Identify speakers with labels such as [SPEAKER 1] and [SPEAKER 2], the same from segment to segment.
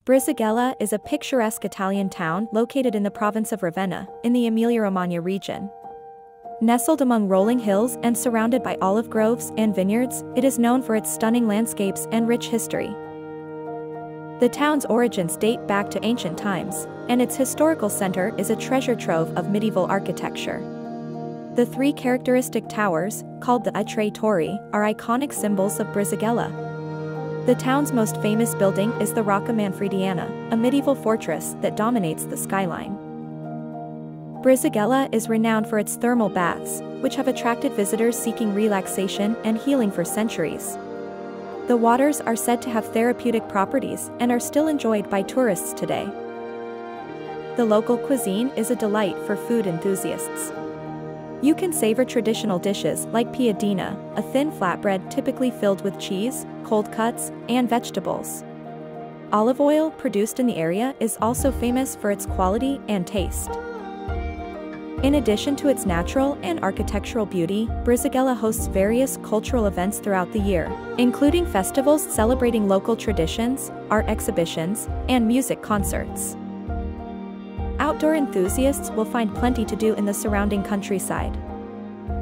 [SPEAKER 1] Brisighella is a picturesque Italian town located in the province of Ravenna, in the Emilia-Romagna region. Nestled among rolling hills and surrounded by olive groves and vineyards, it is known for its stunning landscapes and rich history. The town's origins date back to ancient times, and its historical center is a treasure trove of medieval architecture. The three characteristic towers, called the Tre Torri, are iconic symbols of Brisighella. The town's most famous building is the Rocca Manfrediana, a medieval fortress that dominates the skyline. Brisighella is renowned for its thermal baths, which have attracted visitors seeking relaxation and healing for centuries. The waters are said to have therapeutic properties and are still enjoyed by tourists today. The local cuisine is a delight for food enthusiasts. You can savor traditional dishes like piadina, a thin flatbread typically filled with cheese, cold cuts, and vegetables. Olive oil produced in the area is also famous for its quality and taste. In addition to its natural and architectural beauty, Brisighella hosts various cultural events throughout the year, including festivals celebrating local traditions, art exhibitions, and music concerts. Outdoor enthusiasts will find plenty to do in the surrounding countryside.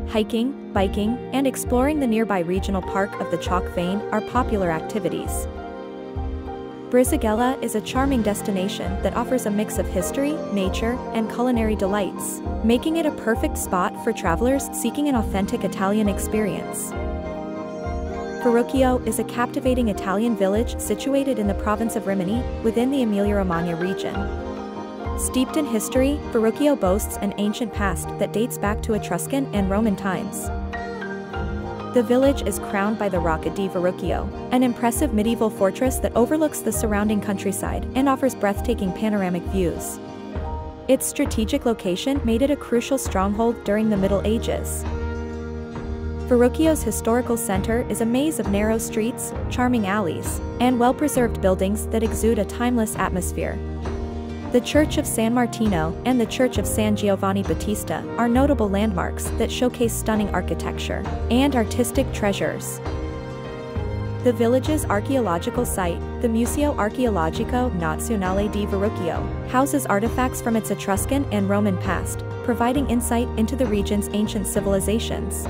[SPEAKER 1] Hiking, biking, and exploring the nearby regional park of the Chalk Vein are popular activities. Brisighella is a charming destination that offers a mix of history, nature, and culinary delights, making it a perfect spot for travelers seeking an authentic Italian experience. Verucchio is a captivating Italian village situated in the province of Rimini, within the Emilia-Romagna region. Steeped in history, Verucchio boasts an ancient past that dates back to Etruscan and Roman times. The village is crowned by the Rocca di Verucchio, an impressive medieval fortress that overlooks the surrounding countryside and offers breathtaking panoramic views. Its strategic location made it a crucial stronghold during the Middle Ages. Verucchio's historical center is a maze of narrow streets, charming alleys, and well-preserved buildings that exude a timeless atmosphere. The Church of San Martino and the Church of San Giovanni Battista are notable landmarks that showcase stunning architecture and artistic treasures. The village's archaeological site, the Museo Archeologico Nazionale di Verucchio, houses artifacts from its Etruscan and Roman past, providing insight into the region's ancient civilizations.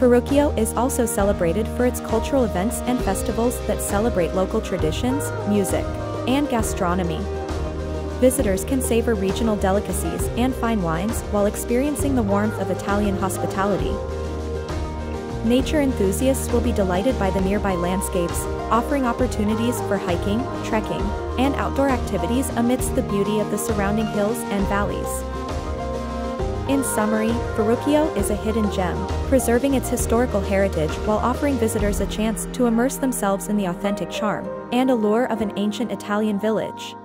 [SPEAKER 1] Verucchio is also celebrated for its cultural events and festivals that celebrate local traditions, music, and gastronomy. Visitors can savor regional delicacies and fine wines while experiencing the warmth of Italian hospitality. Nature enthusiasts will be delighted by the nearby landscapes, offering opportunities for hiking, trekking, and outdoor activities amidst the beauty of the surrounding hills and valleys. In summary, Verucchio is a hidden gem, preserving its historical heritage while offering visitors a chance to immerse themselves in the authentic charm and allure of an ancient Italian village.